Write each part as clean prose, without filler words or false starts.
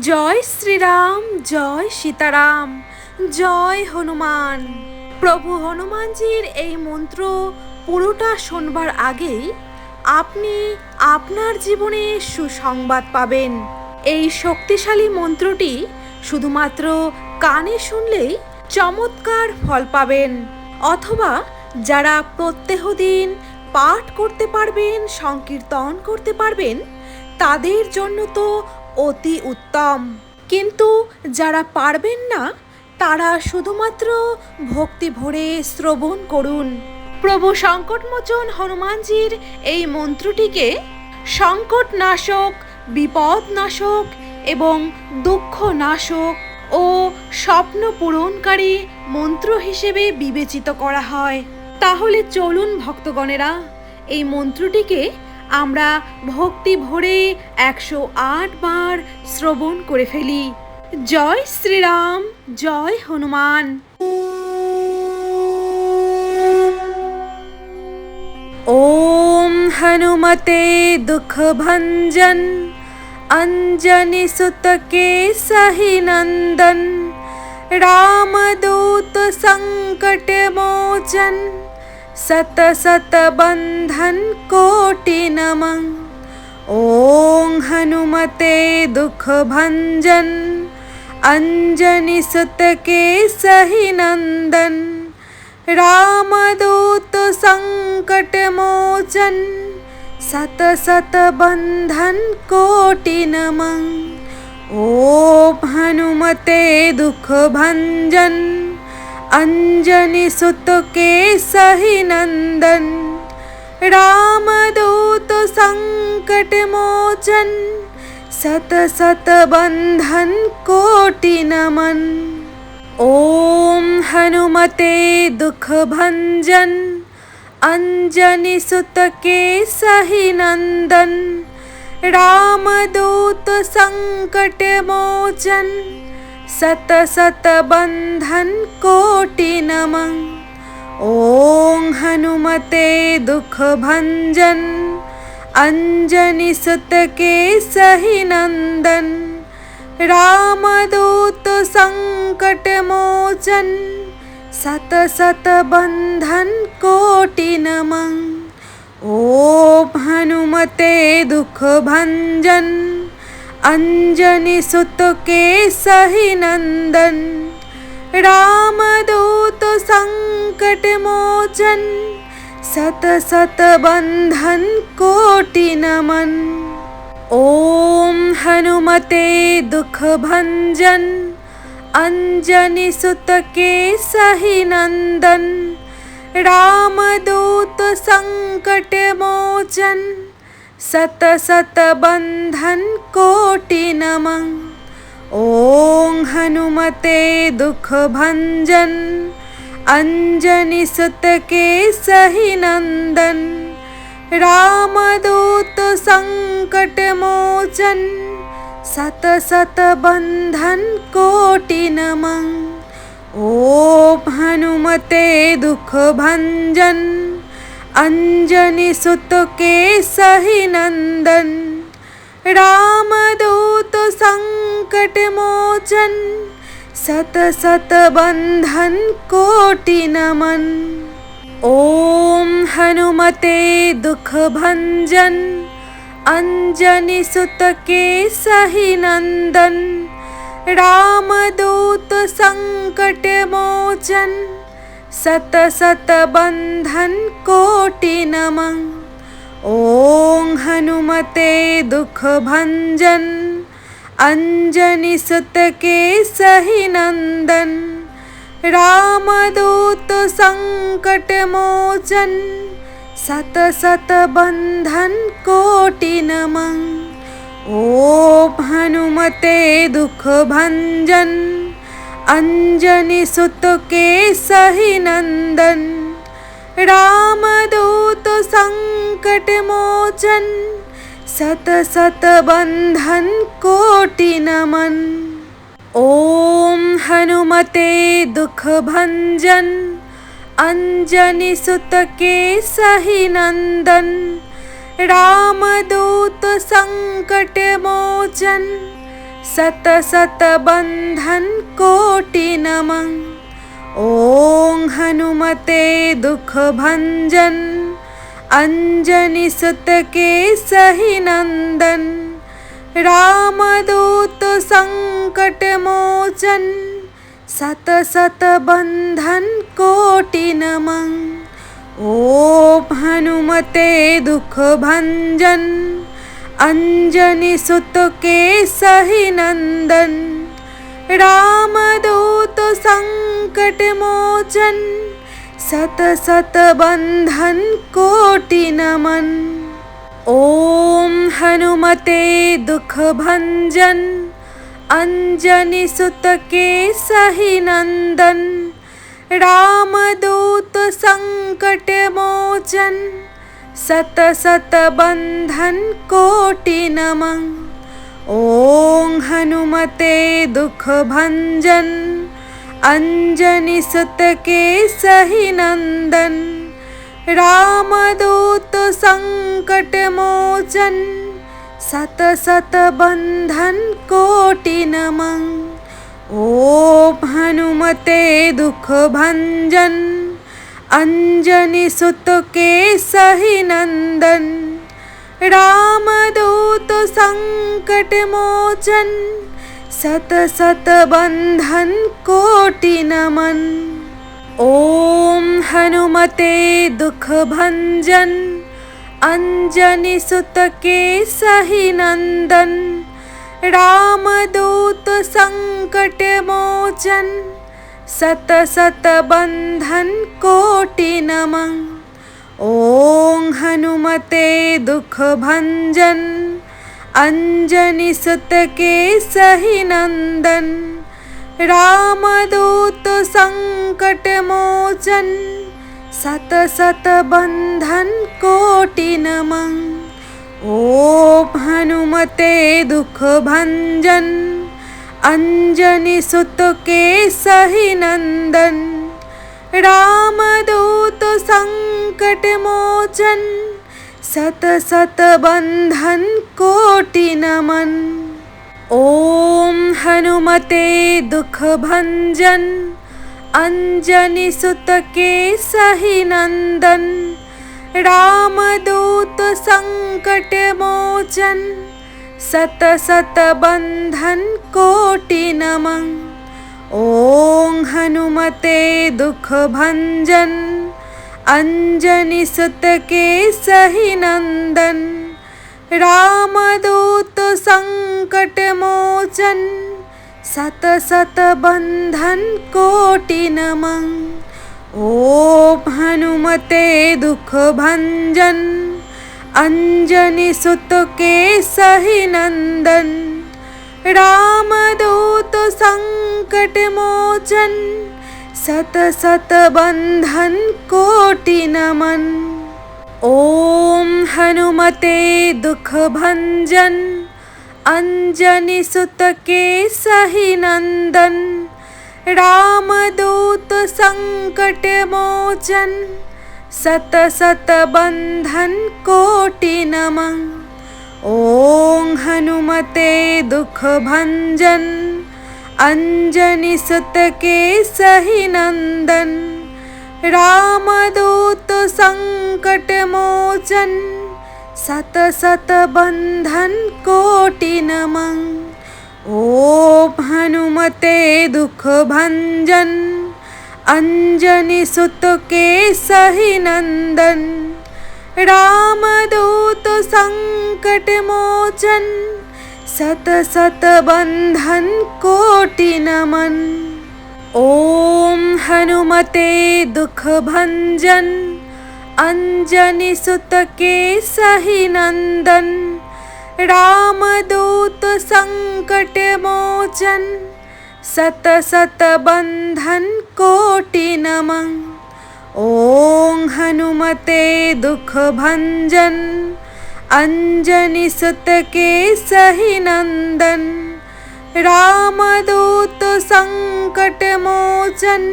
জয় শ্রীরাম, জয় সীতারাম, জয় হনুমান। প্রভু হনুমানজির এই মন্ত্র পুরোটা শোনবার আগেই আপনি আপনার জীবনে সুসংবাদ পাবেন। এই শক্তিশালী মন্ত্রটি শুধুমাত্র কানে শুনলেই চমৎকার ফল পাবেন, অথবা যারা প্রত্যহ দিন পাঠ করতে পারবেন, সংকীর্তন করতে পারবেন, তাদের জন্য তো অতি উত্তম। কিন্তু যারা পারবেন না, তারা শুধুমাত্র ভক্তি ভরে শ্রবণ করুন। প্রভু সংকটমোচন হনুমানজির এই মন্ত্রটিকে সংকট নাশক, বিপদ নাশক এবং দুঃখ নাশক ও স্বপ্ন পূরণকারী মন্ত্র হিসেবে বিবেচিত করা হয়। তাহলে চলুন ভক্তগণেরা, এই মন্ত্রটিকে আমরা ভক্তি ভরে 108 বার শ্রবণ করে ফেলি। জয় শ্রীরাম, জয় হনুমান। ओम हनुमते दुख भंजन, अंजनी सुत के सही नंदन, रामदूत संकट मोचन, सत सत बंधन कोटि नमन। ओम हनुमते दुख भंजन, अंजनी सुत के सही नंदन, रामदूत संकट मोचन, सत सत बंधन कोटि नमन। ओम हनुमते दुख भंजन, अंजनी सुत के सही नंदन, रामदूत संकट मोचन, सत सत बंधन कोटि नमन। ओम हनुमते दुख भंजन, अंजनी सुत के सही नंदन, रामदूत संकट मोचन, सत सत बंधन कोटि नमन। ओम हनुमते दुख भंजन, अंजनी सुत के सही नंदन, रामदूत संकट मोचन, सत सत बंधन कोटि नमन। ओम हनुमते दुख भंजन, अंजनी सुत के सही नंदन, रामदूत संकट मोचन, सत सत बंधन कोटि नमन। ओम हनुमते दुख भंजन, अंजनी सुत के सही नंदन, रामदूत संकट मोचन, सत सत बंधन कोटि नमन। ओम हनुमते दुख भंजन, अंजनी सुत के सही नंदन, रामदूत संकट मोचन, सत सत बंधन कोटि नमन। ओम हनुमते दुख भंजन, अंजनी सुत के सही नंदन, रामदूत संकट मोचन, सत सत बंधन कोटि नमन। ओम हनुमते दुख भंजन, अंजनी सुत के सही नंदन, रामदूत संकट मोचन, सत सत बंधन कोटि नमन। ओम हनुमते दुख भंजन, अंजनी सुत के सही नंदन, रामदूत संकट मोचन, सत सत बंधन कोटि नमन। ओम हनुमते दुख भंजन, अंजनी सुत के सही नंदन, रामदूत संकट मोचन, सत सत बंधन कोटि नमन। ओम हनुमते दुख भंजन, अंजनी सुत के सही नंदन, रामदूत संकट मोचन, सत सत बंधन कोटि नमः। ओम हनुमते दुख भंजन अंजनी सुत केसहि नंदन। रामदूत संकट मोचन सत सत बंधन कोटि नमः। ओम हनुमते दुख भंजन अंजनी सुत केसहि नंदन। रामदूत संकट मोचन सत सत बंधन कोटि नमन। ओम हनुमते दुख भंजन अंजनी सुत केसहि नंदन। रामदूत संकट मोचन सत सत बंधन कोटि नमः। ओम हनुमते दुख भंजन अंजनी सुत केसहि नंदन। रामदूत संकट मोचन सत सत बंधन कोटि नमः। ओम हनुमते दुख भंजन अंजनी सुत केसहि नंदन। रामदूत संकट मोचन सत सत बंधन कोटि नमन। ओम हनुमते दुख भंजन अंजनी सुत केसहि नंदन। रामदूत संकट मोचन सत सत बंधन कोटि नमः। ओम हनुमते दुख भंजन अंजनी सुत केसहि नंदन। रामदूत संकट मोचन सत सत बंधन कोटि नमः। ओम हनुमते दुख भंजन अंजनी सुत केसहि नंदन। रामदूत संकट मोचन सत सत बंधन कोटि नमन। ओम हनुमते दुख भंजन अंजनी सुत केसहि नंदन। रामदूत संकट मोचन सत सत बंधन कोटि नमः। ओम हनुमते दुख भंजन अंजनी सुत केसहि नंदन। रामदूत संकट मोचन सत सत बंधन कोटि नमः। ओम हनुमते दुख भंजन अंजनी सुत केसहि नंदन। रामदूत संकट मोचन सत सत बंधन कोटि नमन। ओम हनुमते दुख भंजन अंजनी सुत केसहि नंदन। रामदूत संकट मोचन सत सत बंधन कोटि नमः। ओम हनुमते दुख भंजन अंजनी सुत केसहि नंदन। रामदूत संकट मोचन सत सत बंधन कोटि नमः। ओम हनुमते दुख भंजन अंजनी सुत केसहि नंदन। रामदूत संकट मोचन सत सत बंधन कोटि नमन। ओम हनुमते दुख भंजन अंजनी सुत केसहि नंदन। रामदूत संकट मोचन सत सत बंधन कोटि नमः। ओम हनुमते दुख भंजन अंजनी सुत केसहि नंदन। रामदूत संकट मोचन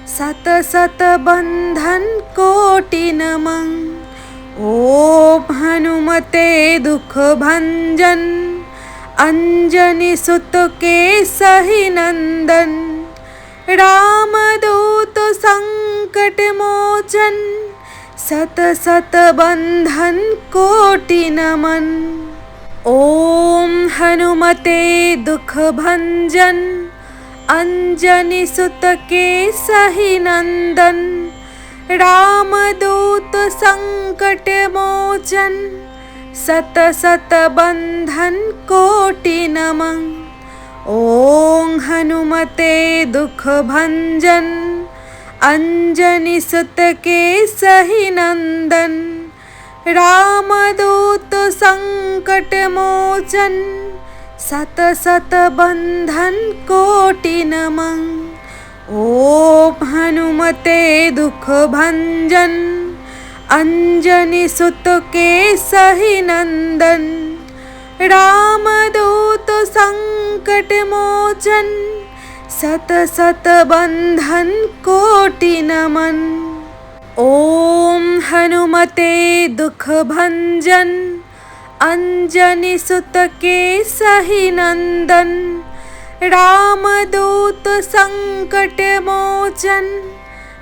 सत सत बंधन कोटि नमः। ओम हनुमते दुख भंजन अंजनी सुत केसहि नंदन। रामदूत संकट मोचन सत सत बंधन कोटि नमन। ओम हनुमते दुख भंजन अंजनी सुत केसहि नंदन। रामदूत संकट मोचन सत सत बंधन कोटि नमन। ओम हनुमते दुख भंजन अंजनी सुत केसहि नंदन। रामदूत संकट मोचन सत सत बंधन कोटि नमन। ओम हनुमते दुख भंजन अंजनी सुत केसहि नंदन। रामदूत संकट मोचन सत सत बंधन कोटि नमन। ओम हनुमते दुख भंजन अंजनी सुत केसहि नंदन। रामदूत संकट मोचन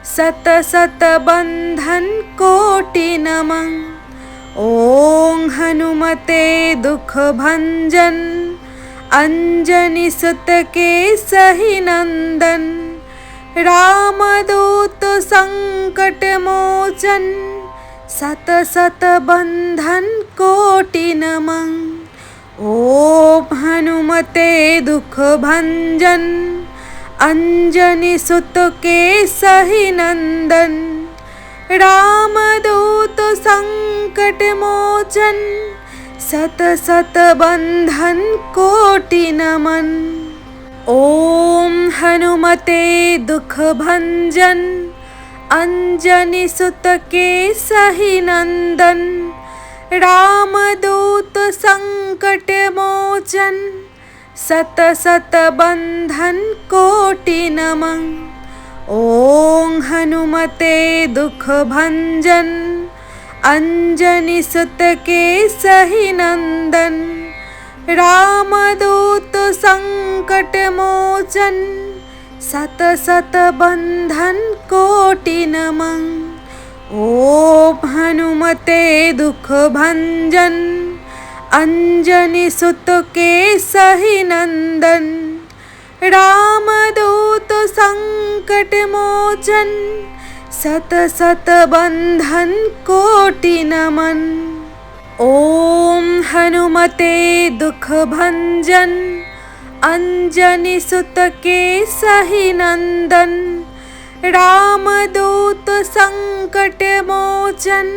सत सत बंधन कोटि नमन। ओम हनुमते दुख भंजन अंजनी सुत केसहि नंदन। रामदूत संकट मोचन सत सत बंधन कोटि नमन। ओम हनुमते दुख भंजन अंजनी सुत केसहि नंदन। रामदूत संकट मोचन सत सत बंधन कोटि नमन। ओम हनुमते दुख भंजन अंजनी सुत केसहि नंदन। रामदूत संकट मोचन सत सत बंधन कोटि नमन। ओम हनुमते दुख भंजन अंजनी सुत केसहि नंदन। रामदूत संकट मोचन सत सत बंधन कोटि नमन। ओम हनुमते दुख भंजन अंजनी सुत केसहि नंदन। रामदूत संकट मोचन सत सत बंधन कोटि नमन। ओम हनुमते दुख भंजन अंजनी सुत केसहि नंदन। रामदूत संकट मोचन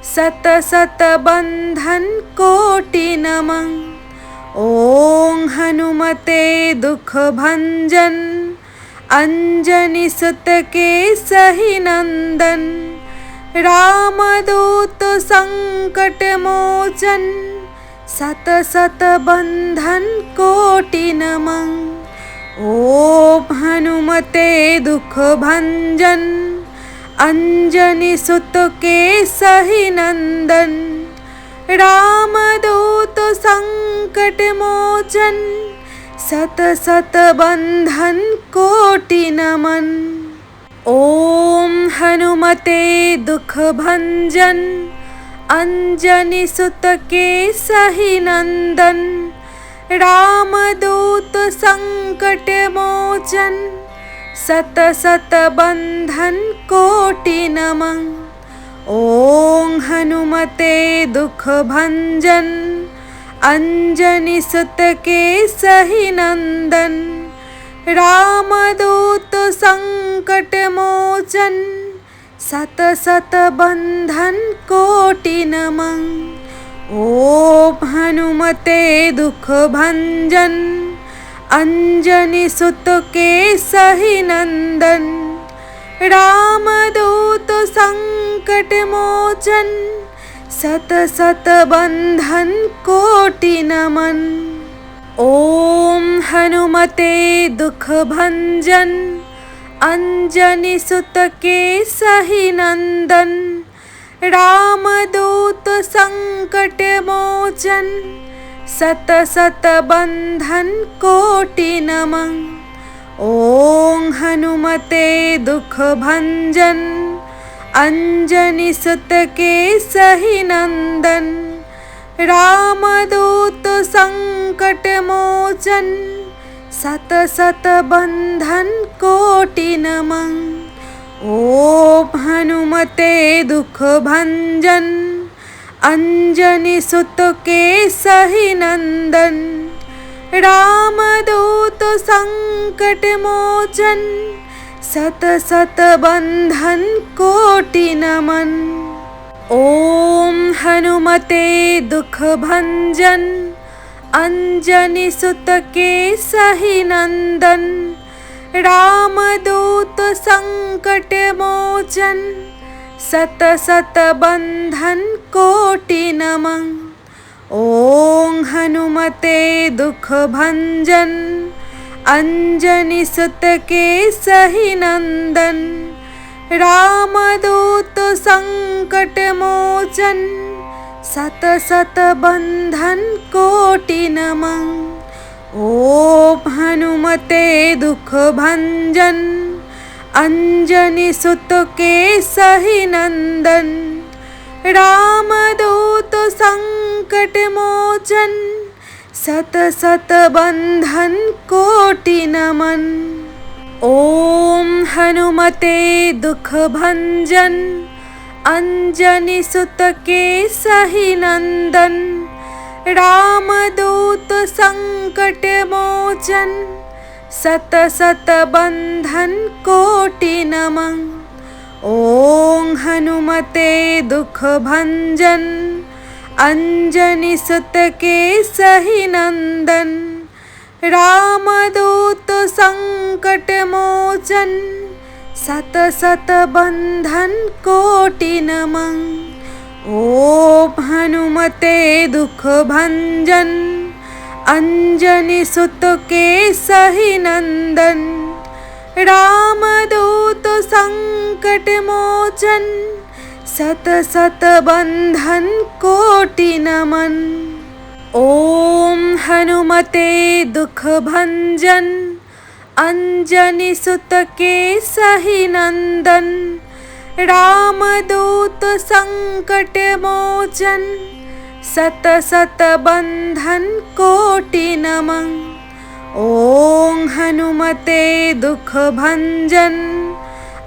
सत सत बंधन कोटि नमन। ओम हनुमते दुख भंजन अंजनी सुत केसहि नंदन। रामदूत संकट मोचन सत सत बंधन कोटि नमन। ओम हनुमते दुख भंजन अंजनी सुत केसहि नंदन। रामदूत संकट मोचन सत सत बंधन कोटि नमन। ओम हनुमते दुख भंजन अंजनी सुत केसहि नंदन। रामदूत संकट मोचन सत सत बंधन कोटि नमन। ओम हनुमते दुख भंजन अंजनी सुत केसहि नंदन। रामदूत संकट मोचन सत सत बंधन कोटि नमन। ओम हनुमते दुख भंजन अंजनी सुत केसहि नंदन। रामदूत संकट मोचन सत सत बंधन कोटि नमन। ओम हनुमते दुख भंजन अंजनी सुत केसहि नंदन। रामदूत संकट मोचन सत सत बंधन कोटि नमः। ओम हनुमते दुख भंजन अंजनी सुत केसहि नंदन। रामदूत संकट मोचन सत सत बंधन कोटि नमः। ओम हनुमते दुख भंजन अंजनी सुत केसहि नंदन। रामदूत संकट मोचन सत सत बंधन कोटि नमः। ओम हनुमते दुख भंजन अंजनी सुत केसहि नंदन। रामदूत संकट मोचन सत सत बंधन कोटि नमः। ओम हनुमते दुख भंजन अंजनी सुत केसहि नंदन। रामदूत संकट मोचन सत सत बंधन कोटि नमः। ओम हनुमते दुख भंजन अंजनी सुत केसहि नंदन। रामदूत संकट मोचन सत सत बंधन कोटि नमः। ओम हनुमते दुख भंजन अंजनी सुत केसहि नंदन। रामदूत संकट मोचन सत सत बंधन कोटि नमः। ओम हनुमते दुख भंजन अंजनी सुत केसहि नंदन। रामदूत संकट मोचन सत सत बंधन कोटि नमः। ओम हनुमते दुख भंजन अंजनी सुत केसहि नंदन। रामदूत संकट मोचन सत सत बंधन कोटि नमः। ओम हनुमते दुख भंजन अंजनी सुत केसहि नंदन। रामदूत संकट मोचन सत सत बंधन कोटि नमः। ओम हनुमते दुख भंजन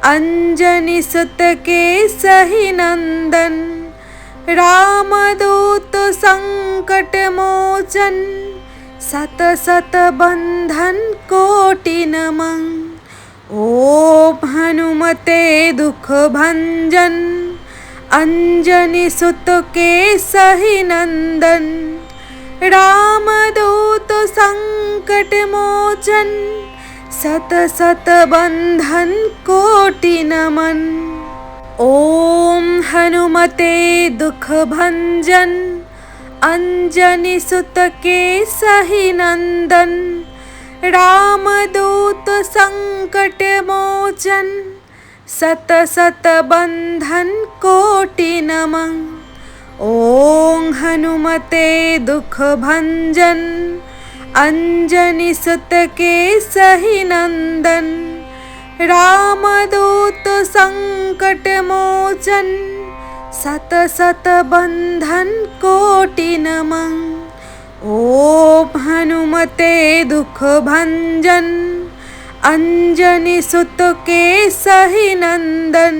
अंजनी सुत केसहि नंदन। रामदूत संकट मोचन सत सत बंधन कोटि नमः। ओम हनुमते दुख भंजन अंजनी सुत केसहि नंदन। रामदूत संकट मोचन सत सत बंधन कोटि नमः। ओम हनुमते दुख भंजन अंजनी सुत केसहि नंदन। रामदूत संकट मोचन सत सत बंधन कोटि नमः। ओम हनुमते दुख भंजन अंजनी सुत केसहि नंदन। रामदूत संकट मोचन सत सत बंधन कोटि नमः। ओम हनुमते दुख भंजन अंजनी सुत केसहि नंदन।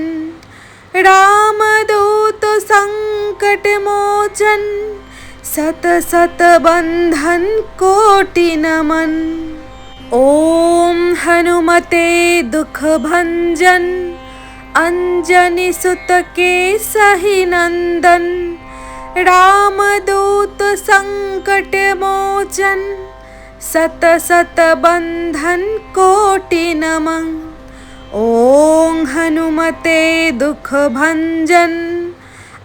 रामदूत संकट मोचन सत सत बंधन कोटि नमः। ओम हनुमते दुख भंजन अंजनी सुत केसहि नंदन। रामदूत संकट मोचन सत सत बंधन कोटि नमः। ओम हनुमते दुख भंजन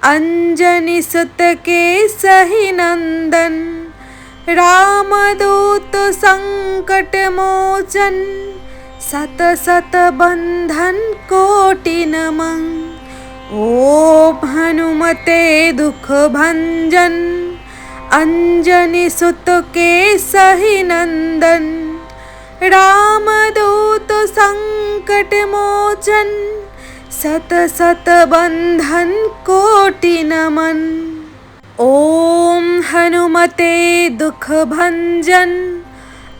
अंजनी सुत केसहि नंदन। रामदूत संकट मोचन सत सत बंधन कोटि नमः। ओम हनुमते दुख भंजन अंजनी सुत केसहि नंदन, रामदूत संकट मोचन, सत सत बंधन कोटि नमन। ओम हनुमते दुख भंजन,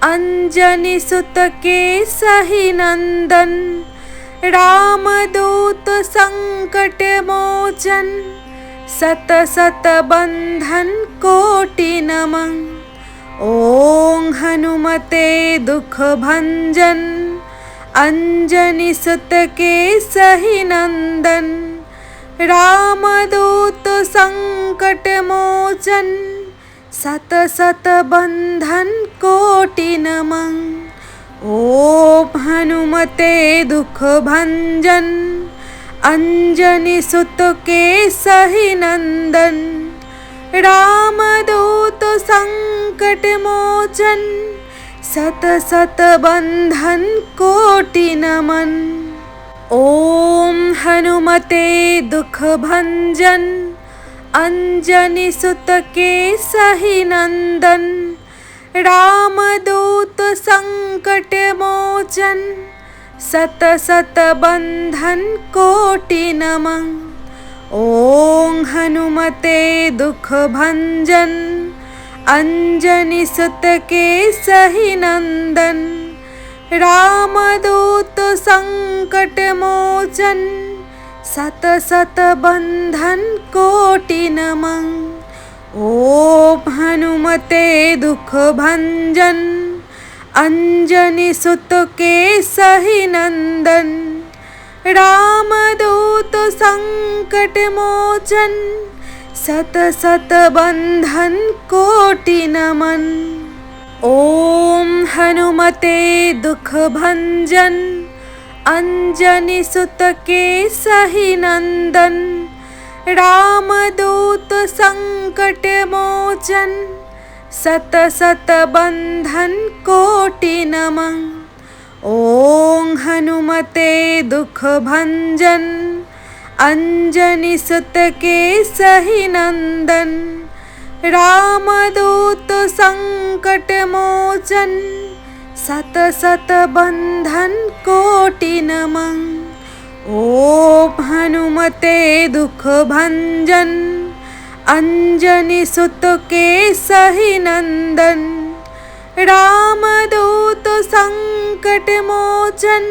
अंजनी सुत केसहि नंदन, रामदूत संकट मोचन, सत सत बंधन कोटि नमन। ओम हनुमते दुख भंजन, अंजनी सुत केसहि नंदन, रामदूत संकट मोचन, सत सत बंधन कोटि नमन। ओम हनुमते दुख भंजन, अंजनी सुत केसहि नंदन, रामदूत संकट मोचन, सत सत बंधन कोटि नमन। ओम हनुमते दुख भंजन, अंजनी सुत केसहि नंदन, रामदूत संकट मोचन, सत सत बंधन कोटि नमन। ओम हनुमते दुख भंजन, अंजनी सुत केसहि नंदन, रामदूत संकट मोचन, सत सत बंधन कोटि नमन। ओम हनुमते दुख भंजन, अंजनी सुत केसहि नंदन, रामदूत संकट मोचन, सत सत बंधन कोटि नमन। ओम हनुमते दुख भंजन, अंजनी सुत केसहि नंदन, रामदूत संकट मोचन, सत सत बंधन कोटि नमन। ओम हनुमते दुख भंजन, अंजनी सुत केसहि नंदन, रामदूत संकट मोचन, सत सत बंधन कोटि नमन। ओम हनुमते दुख भंजन, अंजनी सुत केसहि नंदन, रामदूत संकट मोचन,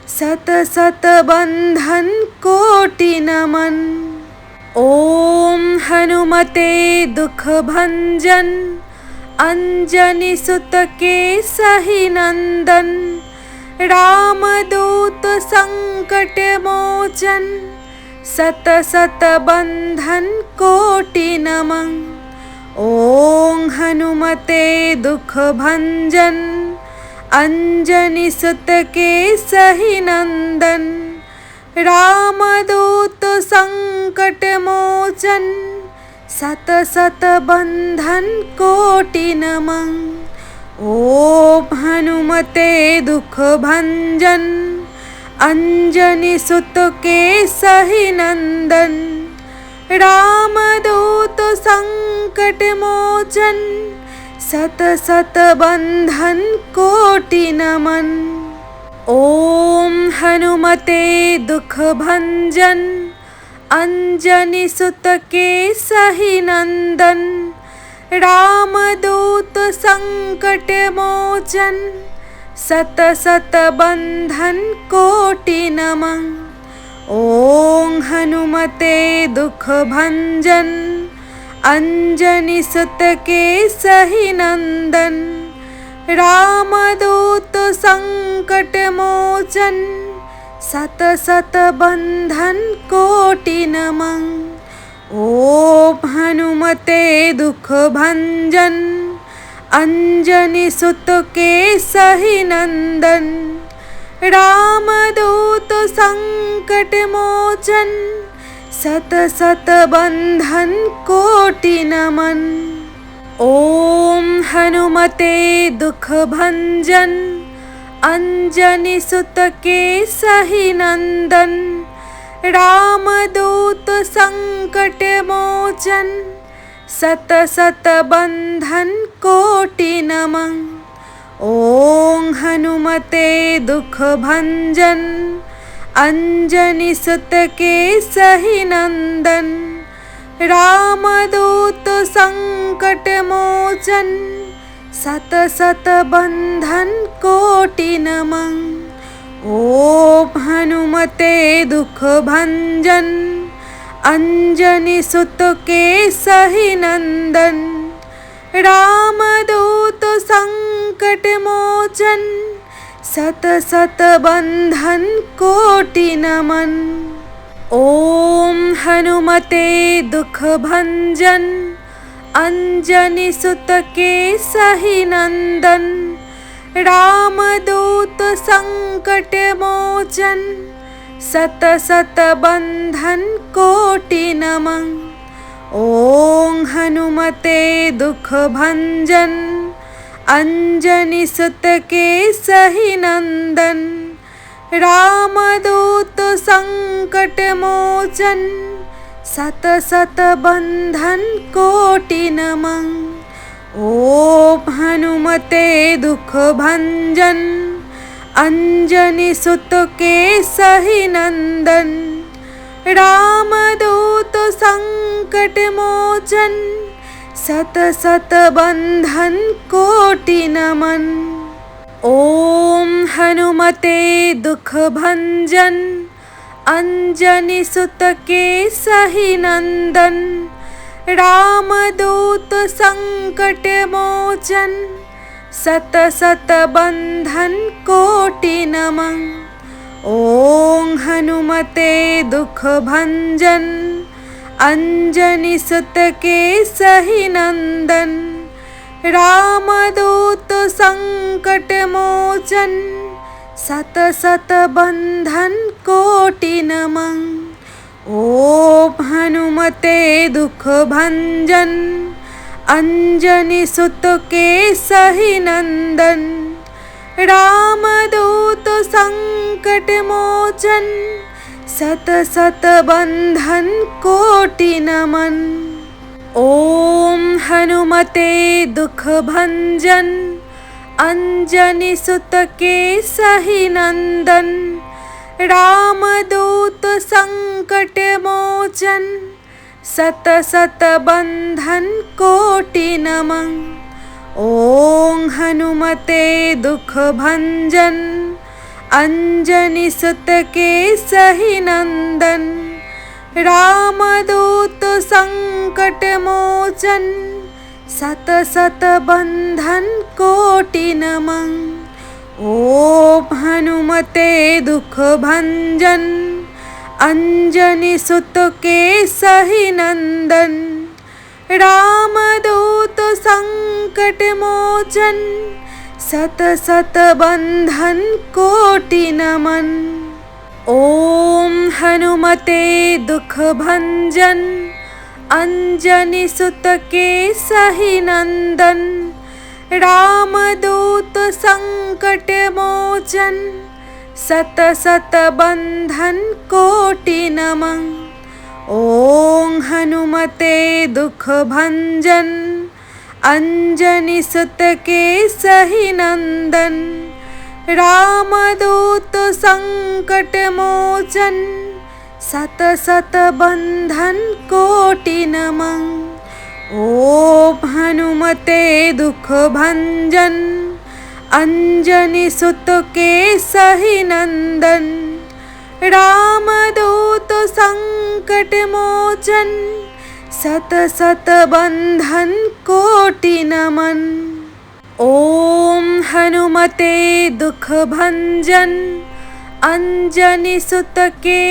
सत सत बंधन कोटि नमन। ओम हनुमते दुख भंजन, अंजनी सुत केसहि नंदन, रामदूत संकट मोचन, सत सत बंधन कोटि नमन। ओम हनुमते दुख भंजन, अंजनी सुत केसहि नंदन, रामदूत संकट मोचन, सत सत बंधन कोटि नमन। ओम हनुमते दुख भंजन, अंजनी सुत केसहि नंदन, रामदूत संकट मोचन, सत सत बंधन कोटि नमन। ओम हनुमते दुख भंजन, अंजनी सुत केसहि नंदन, रामदूत संकट मोचन, सत सत बंधन कोटि नमन। ओम हनुमते दुख भंजन, अंजनी सुत केसहि नंदन, रामदूत संकट मोचन, सत सत बंधन कोटि नमन। ओम हनुमते दुख भंजन, अंजनी सुत केसहि नंदन, रामदूत संकट मोचन, सत सत बंधन कोटि नमन। ओम हनुमते दुख भंजन, अंजनी सुत केसहि नंदन, रामदूत संकट मोचन, सत सत बंधन कोटि नमः। ओम हनुमते दुख भंजन अंजनी सुत केसहि नंदन। रामदूत संकट मोचन सत सत बंधन कोटि नमः। ओम हनुमते दुख भंजन अंजनी सुत केसहि नंदन। रामदूत संकट मोचन सत सत बंधन कोटि नमः। ओम हनुमते दुख भंजन अंजनी सुत केसहि नंदन। रामदूत संकट मोचन सत सत बंधन कोटि नमः। ओम हनुमते दुख भंजन अंजनी सुत केसहि नंदन। रामदूत संकट मोचन सत सत बंधन कोटि नमः। ओम हनुमते दुख भंजन अंजनी सुत केसहि नंदन। रामदूत संकट मोचन सत सत बंधन कोटि नमः। ओम हनुमते दुख भंजन अंजनी सुत केसहि नंदन। रामदूत संकट मोचन सत सत बंधन कोटि नमः। ओम हनुमते दुख भंजन अंजनी सुत केसहि नंदन। रामदूत संकट मोचन सत सत बंधन कोटि नमः। ओम हनुमते दुख भंजन अंजनी सुत केसहि नंदन। रामदूत संकट मोचन सत सत बंधन कोटि नमः। ओम हनुमते दुख भंजन अंजनी सुत केसहि नंदन। रामदूत संकट मोचन सत सत बंधन कोटि नमः। ओम हनुमते दुख भंजन अंजनी सुत केसहि नंदन। रामदूत संकट मोचन सत सत बंधन कोटि नमः। ओम हनुमते दुख भंजन अंजनी सुत केसहि नंदन। रामदूत संकट मोचन सत सत बंधन कोटि नमः। ओम हनुमते दुख भंजन अंजनी सुत केसहि नंदन। रामदूत संकट मोचन सत सत बंधन कोटि नमः। ओम हनुमते दुख भंजन अंजनी सुत केसहि नंदन। रामदूत संकट मोचन सत सत बंधन कोटि नमः। ओम हनुमते दुख भंजन अंजनी सुत केसहि नंदन। रामदूत संकट मोचन सत सत बंधन कोटि नमः। ओम हनुमते दुख भंजन अंजनी सुत के